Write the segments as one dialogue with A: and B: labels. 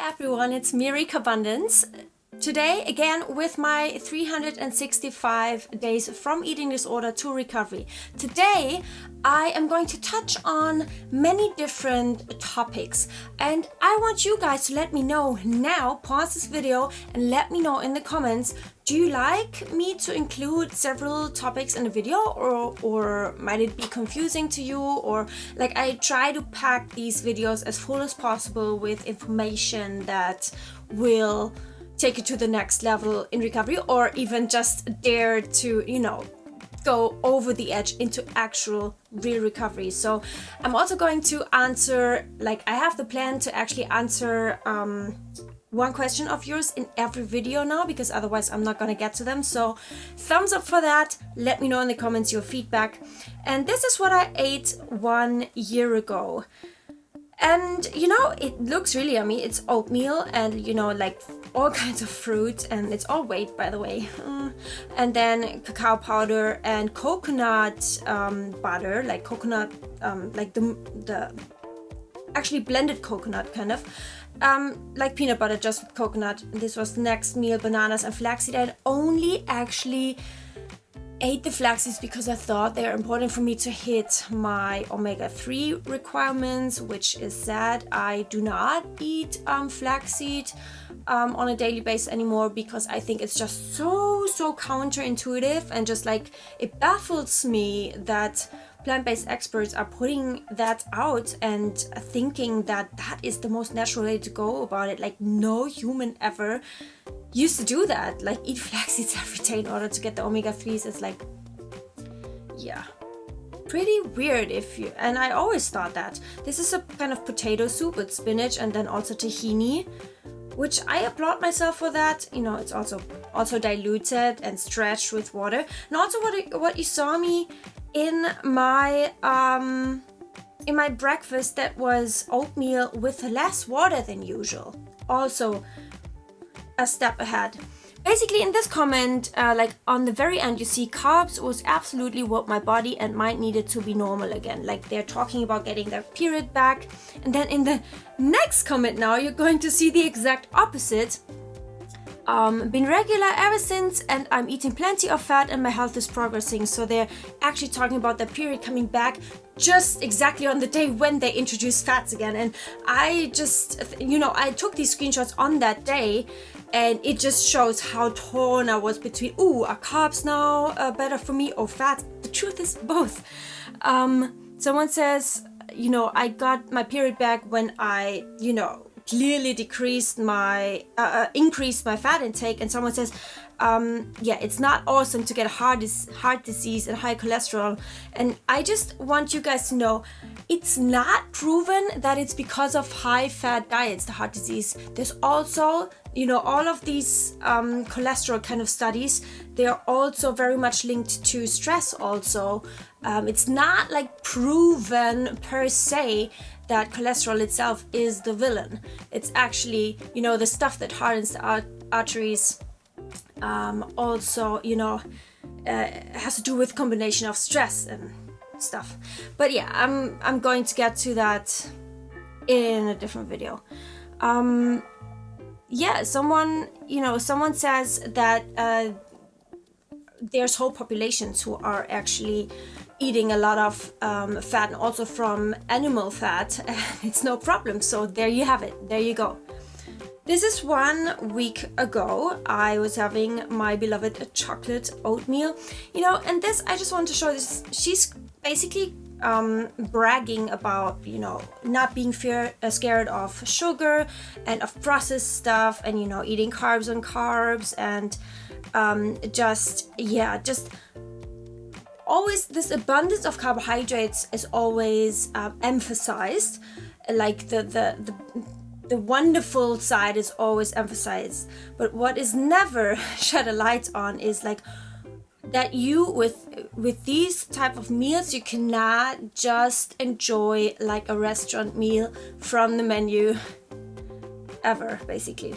A: everyone, it's Miri Carbundance. Today again with my 365 days from eating disorder to recovery. Today I am going to touch on many different topics and I want you guys to let me know now. Pause this video and let me know in the comments, do you like me to include several topics in the video or might it be confusing to you, or like I try to pack these videos as full as possible with information that will take you to the next level in recovery, or even just dare to, go over the edge into actual real recovery. So I'm also going to answer, I have the plan to actually answer one question of yours in every video now, because otherwise I'm not gonna get to them. So thumbs up for that. Let me know in the comments your feedback. And this is what I ate 1 year ago. And it looks really yummy. It's oatmeal and all kinds of fruit, and it's all weight, by the way. And then cacao powder and coconut butter, like coconut, like the actually blended coconut kind of, like peanut butter just with coconut. This was the next meal, bananas and flaxseed. I only actually ate the flaxseeds because I thought they are important for me to hit my omega-3 requirements, which is sad. I do not eat flaxseed on a daily basis anymore because I think it's just so counterintuitive, and just it baffles me that plant-based experts are putting that out and thinking that that is the most natural way to go about it. No human ever used to do that, eat flax seeds every day in order to get the omega-3s. It's pretty weird and I always thought that this is a kind of potato soup with spinach and then also tahini, which I applaud myself for that. It's also diluted and stretched with water. And also what you saw me in my breakfast, that was oatmeal with less water than usual. Also a step ahead. Basically in this comment, on the very end, you see carbs was absolutely what my body and mind needed to be normal again. They're talking about getting their period back. And then in the next comment now, you're going to see the exact opposite. Been regular ever since and I'm eating plenty of fat and my health is progressing. So they're actually talking about their period coming back just exactly on the day when they introduced fats again. And I just, I took these screenshots on that day, and it just shows how torn I was between, are carbs now better for me or fat? The truth is both. Someone says, I got my period back when I, clearly increased my fat intake. And someone says, it's not awesome to get heart disease and high cholesterol. And I just want you guys to know, it's not proven that it's because of high fat diets, the heart disease. There's also, all of these cholesterol kind of studies, they are also very much linked to stress also. It's not proven per se that cholesterol itself is the villain. It's actually, the stuff that hardens the arteries, also, has to do with combination of stress and stuff. But yeah, I'm going to get to that in a different video. Someone says that there's whole populations who are actually eating a lot of fat, and also from animal fat. It's no problem. So there you have it. There you go. This is 1 week ago. I was having my beloved chocolate oatmeal, and this, I just want to show this. She's basically bragging about, not being scared of sugar and of processed stuff, and, eating carbs on carbs, and just always this abundance of carbohydrates is always emphasized. The wonderful side is always emphasized, but what is never shed a light on is that you with these type of meals, you cannot just enjoy a restaurant meal from the menu ever, basically.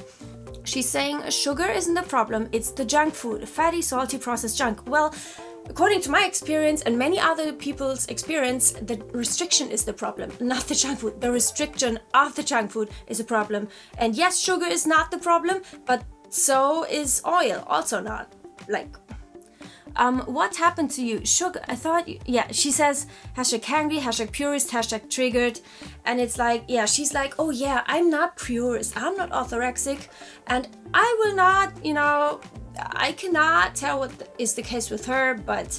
A: She's saying sugar isn't the problem, it's the junk food, fatty, salty, processed junk. Well, according to my experience and many other people's experience, the restriction is the problem, not the junk food. The restriction of the junk food is a problem. And yes, sugar is not the problem, but so is oil, also not. Like, what happened to you? Sugar, I thought, yeah, she says, #hangry, #purist, #triggered. And it's like, yeah, she's like, oh yeah, I'm not purist, I'm not orthorexic, and I will not, I cannot tell what is the case with her, but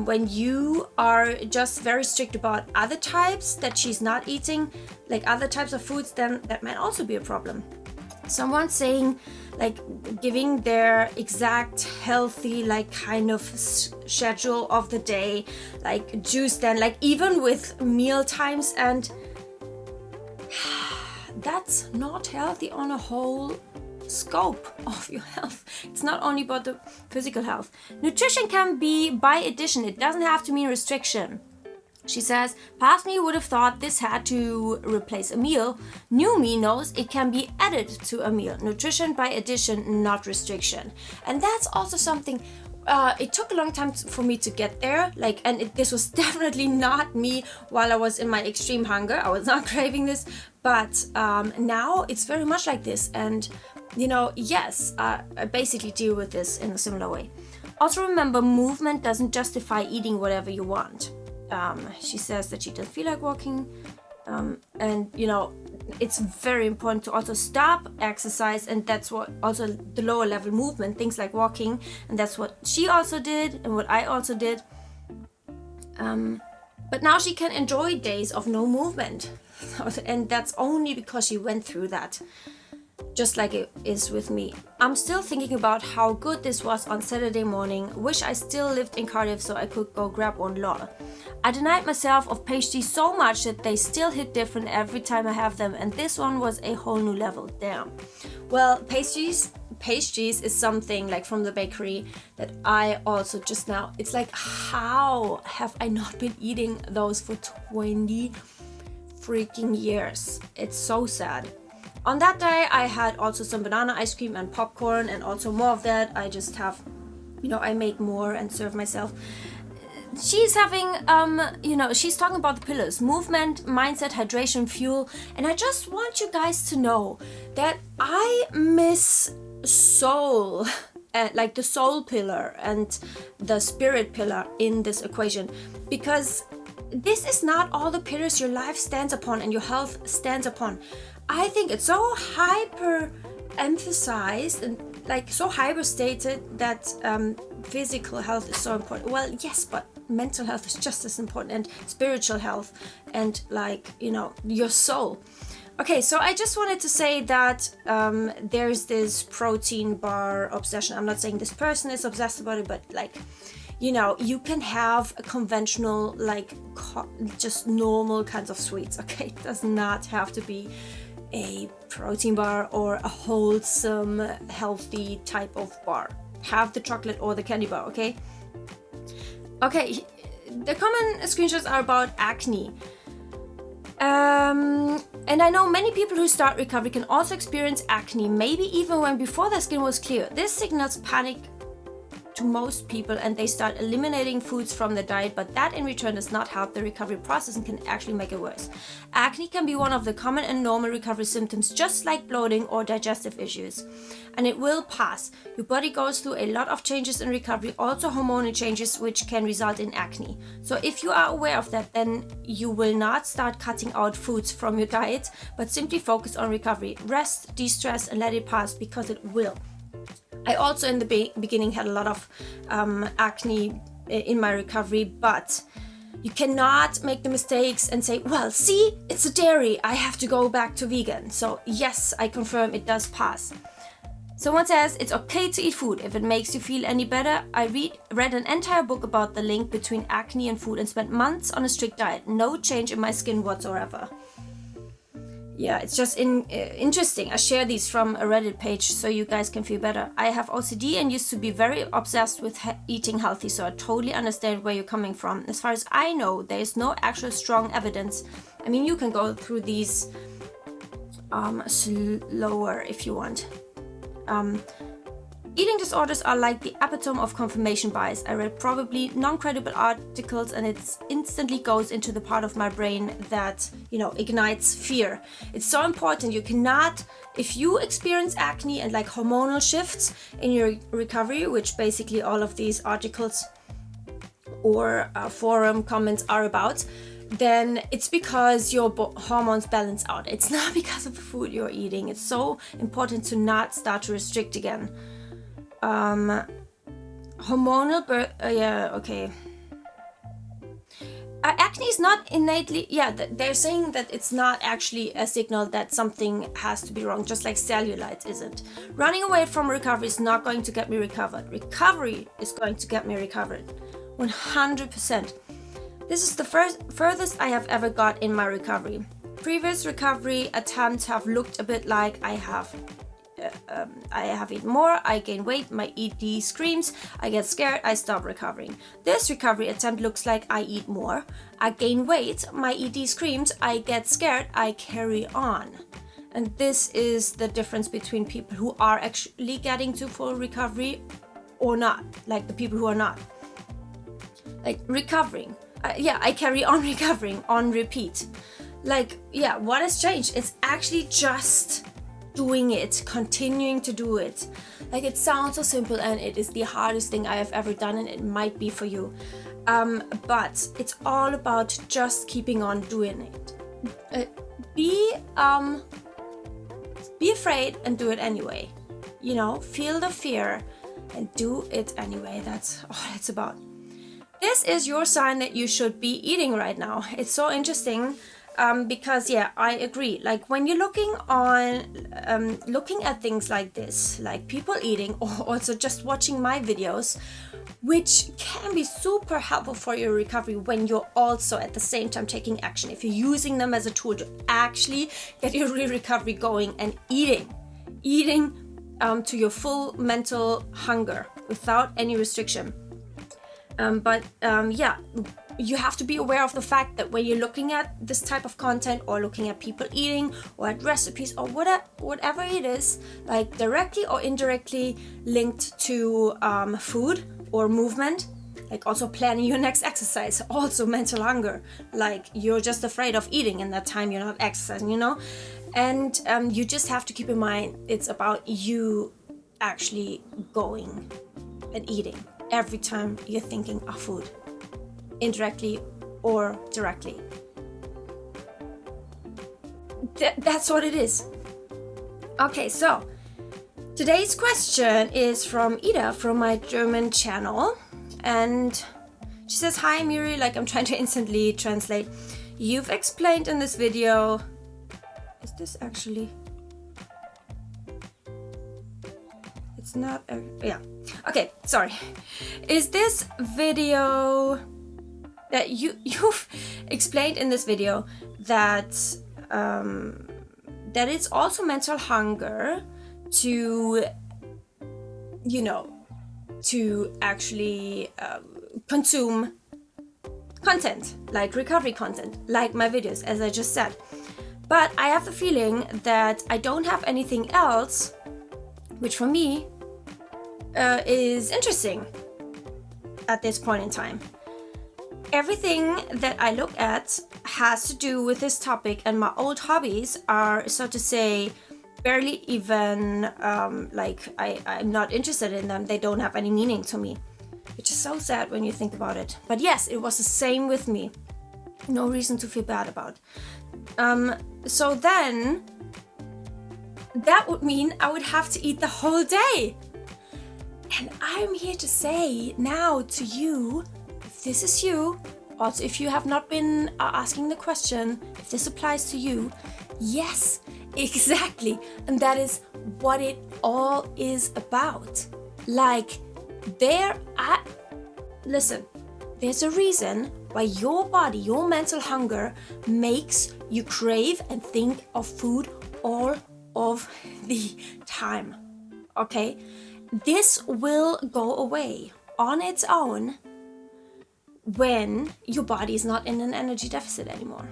A: when you are just very strict about other types that she's not eating, like other types of foods, then that might also be a problem. Someone saying, like, giving their exact healthy, like, kind of schedule of the day, like juice, then, like, even with meal times, and that's not healthy on a whole scope of your health. It's not only about the physical health. Nutrition can be by addition, it doesn't have to mean restriction. She says, past me would have thought this had to replace a meal. New me knows it can be added to a meal. Nutrition by addition, not restriction. And that's also something, it took a long time for me to get there. Like, and this was definitely not me while I was in my extreme hunger. I was not craving this, but now it's very much like this. And, yes, I basically deal with this in a similar way. Also remember, movement doesn't justify eating whatever you want. She says that she doesn't feel like walking, and it's very important to also stop exercise, and that's what also the lower level movement, things like walking, and that's what she also did and what I also did. But now she can enjoy days of no movement, and that's only because she went through that. Just like it is with me. I'm still thinking about how good this was on Saturday morning. Wish I still lived in Cardiff so I could go grab one, lol. I denied myself of pastries so much that they still hit different every time I have them, and this one was a whole new level. Damn. Well, pastries is something like from the bakery that I also just now, it's like, how have I not been eating those for 20 freaking years? It's so sad. On that day, I had also some banana ice cream and popcorn, and also more of that. I just have, I make more and serve myself. She's having, she's talking about the pillars: movement, mindset, hydration, fuel. And I just want you guys to know that I miss soul, like the soul pillar and the spirit pillar in this equation, because this is not all the pillars your life stands upon and your health stands upon. I think it's so hyper emphasized and like so hyper stated that physical health is so important. Well, yes, but mental health is just as important, and spiritual health, and like, your soul. Okay, so I just wanted to say that there's this protein bar obsession. I'm not saying this person is obsessed about it, but like, you can have a conventional, like just normal kinds of sweets, okay? It does not have to be a protein bar or a wholesome, healthy type of bar. Have the chocolate or the candy bar, okay? Okay, the common screenshots are about acne. And I know many people who start recovery can also experience acne, maybe even when before their skin was clear. This signals panic to most people, and they start eliminating foods from their diet, but that in return does not help the recovery process and can actually make it worse. Acne can be one of the common and normal recovery symptoms, just like bloating or digestive issues, and it will pass. Your body goes through a lot of changes in recovery, also hormonal changes, which can result in acne. So if you are aware of that, then you will not start cutting out foods from your diet, but simply focus on recovery. Rest, de-stress, and let it pass, because it will. I also in the beginning had a lot of acne in my recovery, but you cannot make the mistakes and say, well, see, it's a dairy, I have to go back to vegan. So yes, I confirm it does pass. Someone says it's okay to eat food if it makes you feel any better. I read an entire book about the link between acne and food and spent months on a strict diet. No change in my skin whatsoever. Yeah, it's just interesting. I share these from a Reddit page so you guys can feel better. I have OCD and used to be very obsessed with eating healthy, so I totally understand where you're coming from. As far as I know, there is no actual strong evidence. I mean, you can go through these slower if you want. Eating disorders are like the epitome of confirmation bias. I read probably non-credible articles and it instantly goes into the part of my brain that, ignites fear. It's so important. You cannot, if you experience acne and like hormonal shifts in your recovery, which basically all of these articles or forum comments are about, then it's because your hormones balance out. It's not because of the food you're eating. It's so important to not start to restrict again. Hormonal birth, acne is not innately, they're saying that it's not actually a signal that something has to be wrong, just like cellulite isn't. Running away from recovery is not going to get me recovered. Recovery is going to get me recovered. 100%. This is the furthest I have ever got in my recovery. Previous recovery attempts have looked a bit like I have eaten more, I gain weight, my ED screams, I get scared, I stop recovering. This recovery attempt looks like I eat more, I gain weight, my ED screams, I get scared, I carry on. And this is the difference between people who are actually getting to full recovery or not, like the people who are not. Like recovering. I carry on recovering on repeat. What has changed? It's actually just doing it, continuing to do it. Like, it sounds so simple and it is the hardest thing I have ever done, and it might be for you. But it's all about just keeping on doing it. Be afraid and do it anyway. Feel the fear and do it anyway. That's all it's about. This is your sign that you should be eating right now. It's so interesting. Because I agree. Like, when you're looking at things like this, like people eating, or also just watching my videos, which can be super helpful for your recovery when you're also at the same time taking action. If you're using them as a tool to actually get your recovery going and eating to your full mental hunger without any restriction. You have to be aware of the fact that when you're looking at this type of content, or looking at people eating, or at recipes, or whatever it is, like directly or indirectly linked to food or movement, like also planning your next exercise, also mental hunger, like you're just afraid of eating in that time you're not exercising, and you just have to keep in mind it's about you actually going and eating every time you're thinking of food, indirectly or directly. That's what it is. Okay, so today's question is from Ida from my German channel, and she says, "Hi Miri, like I'm trying to instantly translate. You've explained in this video." Is this actually? It's not. Yeah. Okay. Sorry. Is this video that you've explained in this video that that it's also mental hunger to to actually consume content, like recovery content, like my videos, as I just said. But I have the feeling that I don't have anything else, which for me is interesting at this point in time. Everything that I look at has to do with this topic, and my old hobbies are, so to say, barely even I'm not interested in them. They don't have any meaning to me, which is so sad when you think about it. But yes, it was the same with me. No reason to feel bad about. So then that would mean I would have to eat the whole day. And I'm here to say now to you, if this is you, also if you have not been asking the question, if this applies to you, yes, exactly. And that is what it all is about. Like, listen, there's a reason why your body, your mental hunger makes you crave and think of food all of the time. Okay? This will go away on its own when your body is not in an energy deficit anymore.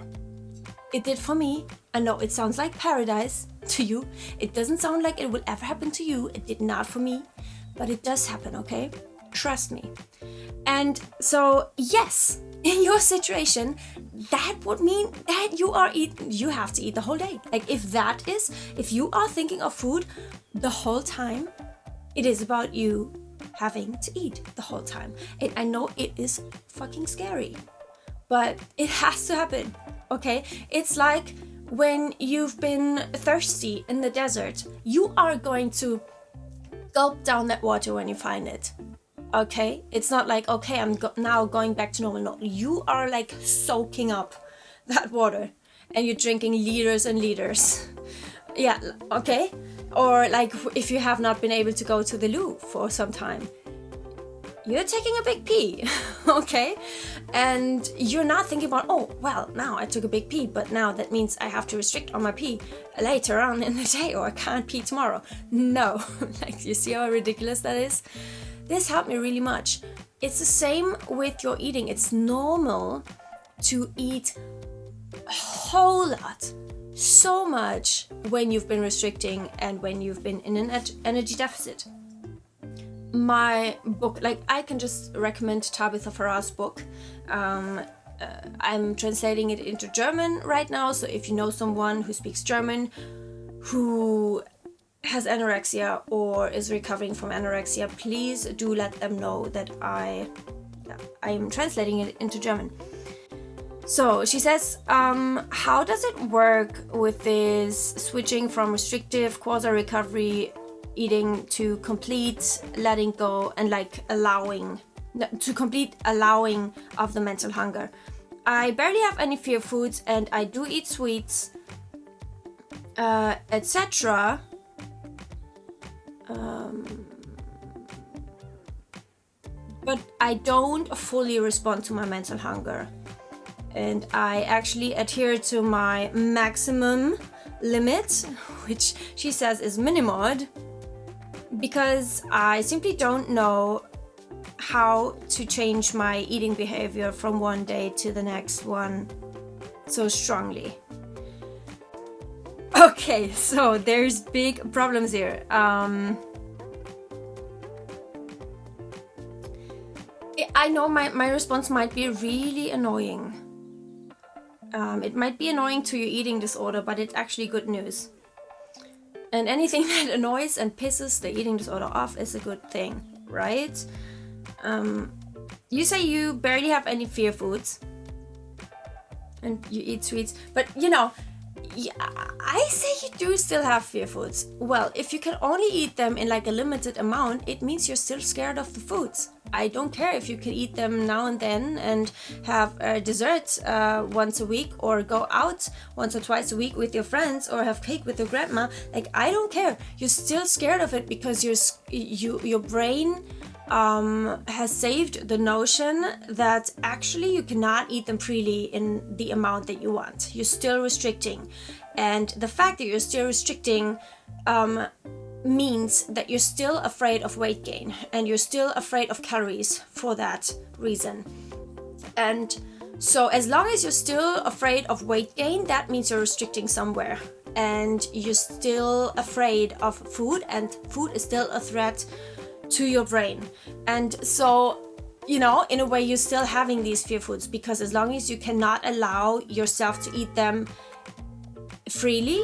A: It did for me. I know it sounds like paradise to you. It doesn't sound like it will ever happen to you. It did not for me. but it does happen, okay? Trust me. And so, yes, in your situation, that would mean that you have to eat the whole day. Like if you are thinking of food the whole time, it is about you having to eat the whole time. And I know it is fucking scary, but it has to happen, okay? It's like when you've been thirsty in the desert, you are going to gulp down that water when you find it. Okay, it's not like, okay, I'm now going back to normal. No, you are like soaking up that water and you're drinking liters and liters. Yeah, okay. Or like if you have not been able to go to the loo for some time, you're taking a big pee, okay? And you're not thinking about, oh, well, now I took a big pee, but now that means I have to restrict on my pee later on in the day, or I can't pee tomorrow. No, like, you see how ridiculous that is? This helped me really much. It's the same with your eating. It's normal to eat a whole lot, so much when you've been restricting and when you've been in an energy deficit. My book, like, I can just recommend Tabitha Farah's book. I'm translating it into German right now, so if you know someone who speaks German who has anorexia or is recovering from anorexia, please do let them know that I am translating it into German. So she says, how does it work with this switching from restrictive quasi recovery eating to complete letting go and like complete allowing of the mental hunger? I barely have any fear foods and I do eat sweets, etc. But I don't fully respond to my mental hunger, and I actually adhere to my maximum limit, which she says is minimod, because I simply don't know how to change my eating behavior from one day to the next one so strongly. Okay, so there's big problems here. I know my response might be really annoying. It might be annoying to your eating disorder, but it's actually good news. And anything that annoys and pisses the eating disorder off is a good thing, right? You say you barely have any fear foods and you eat sweets, but you know, I say you do still have fear foods. Well, if you can only eat them in like a limited amount, it means you're still scared of the foods. I don't care if you can eat them now and then and have desserts once a week, or go out once or twice a week with your friends, or have cake with your grandma. Like, I don't care. You're still scared of it because your brain has saved the notion that actually you cannot eat them freely in the amount that you want. You're still restricting, and the fact that you're still restricting means that you're still afraid of weight gain, and you're still afraid of calories for that reason. And so as long as you're still afraid of weight gain, that means you're restricting somewhere, and you're still afraid of food, and food is still a threat to your brain. And so, you know, in a way, you're still having these fear foods, because as long as you cannot allow yourself to eat them freely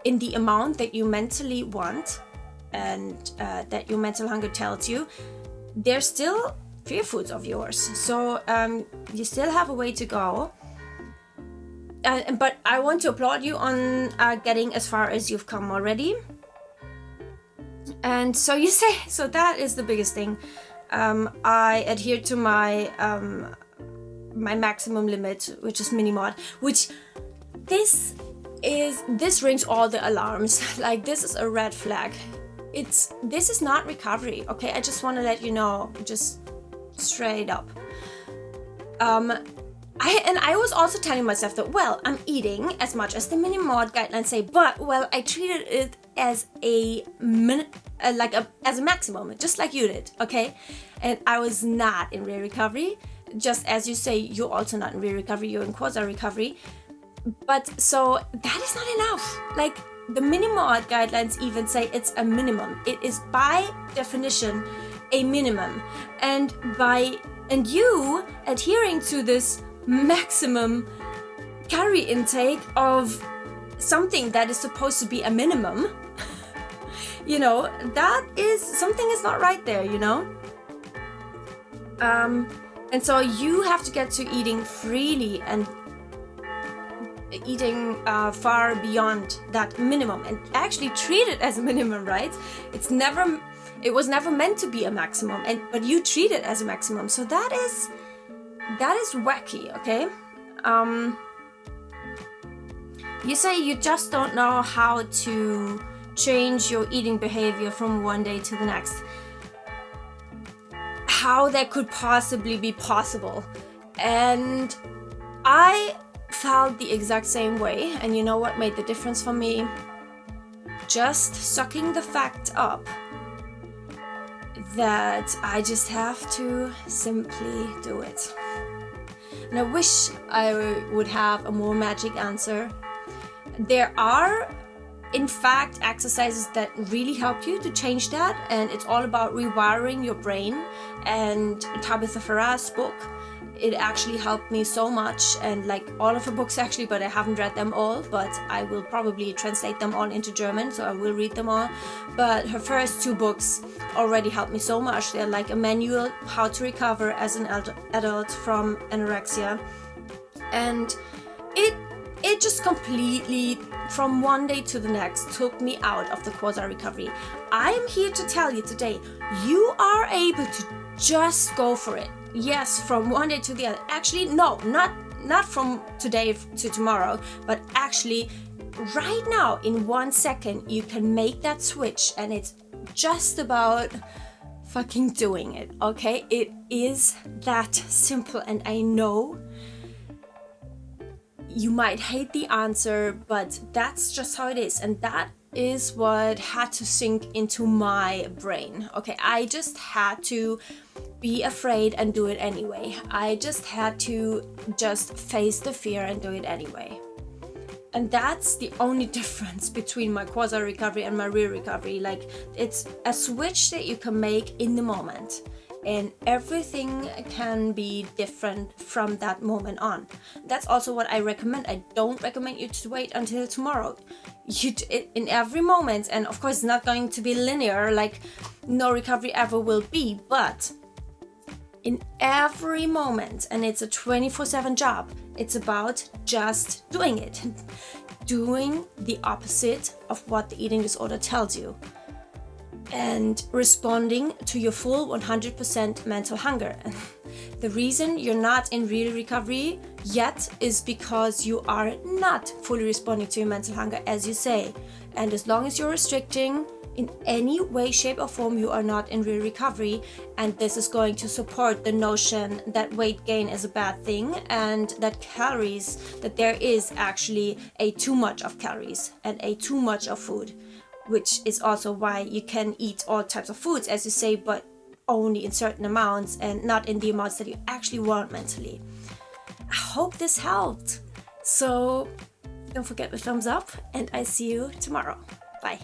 A: in the amount that you mentally want, and that your mental hunger tells you, they're still fear foods of yours. So you still have a way to go. But I want to applaud you on getting as far as you've come already. And so you say, so that is the biggest thing. I adhere to my my maximum limit, which is minimod, which this rings all the alarms. Like, this is a red flag. This is not recovery, okay? I just want to let you know, just straight up. I was also telling myself that, well, I'm eating as much as the minimod guidelines say, but, well, I treated it as as a maximum, just like you did, okay? And I was not in real recovery. Just as you say, you're also not in real recovery, you're in quasi recovery. But so that is not enough. Like, the minimum guidelines even say it's a minimum. It is by definition a minimum, and you adhering to this maximum calorie intake of something that is supposed to be a minimum, you know, that is something is not right there, you know. And so you have to get to eating freely and eating far beyond that minimum, and actually treat it as a minimum, right? It was never meant to be a maximum, but you treat it as a maximum. So that is wacky, okay? You say you just don't know how to change your eating behavior from one day to the next. How that could possibly be possible. And I felt the exact same way, and you know what made the difference for me? Just sucking the fact up that I just have to simply do it. And I wish I would have a more magic answer. There are, in fact, exercises that really help you to change that, and it's all about rewiring your brain. And Tabitha Farah's book, it actually helped me so much, and like all of her books actually, but I haven't read them all, but I will probably translate them all into German, so I will read them all. But her first 2 books already helped me so much. They're like a manual how to recover as an adult from anorexia, and it just completely, from one day to the next, took me out of the Quasi Recovery. I am here to tell you today, you are able to just go for it. Yes, from one day to the other. Actually, no, not from today to tomorrow, but actually right now, in 1 second, you can make that switch, and it's just about fucking doing it, okay? It is that simple, and I know you might hate the answer, but that's just how it is, and that is what had to sink into my brain. Okay, I just had to be afraid and do it anyway. I just had to just face the fear and do it anyway. And that's the only difference between my Quasi Recovery and my real recovery. Like, it's a switch that you can make in the moment, and everything can be different from that moment on. That's also what I recommend. I don't recommend you to wait until tomorrow. In every moment, and of course it's not going to be linear, like no recovery ever will be, but in every moment, and it's a 24/7 job, it's about just doing it. Doing the opposite of what the eating disorder tells you, and responding to your full 100% mental hunger. The reason you're not in real recovery yet is because you are not fully responding to your mental hunger, as you say. And as long as you're restricting in any way, shape, or form, you are not in real recovery. And this is going to support the notion that weight gain is a bad thing, and that there is actually a too much of calories and a too much of food, which is also why you can eat all types of foods, as you say, but only in certain amounts and not in the amounts that you actually want mentally. I hope this helped. So don't forget the thumbs up, and I see you tomorrow. Bye.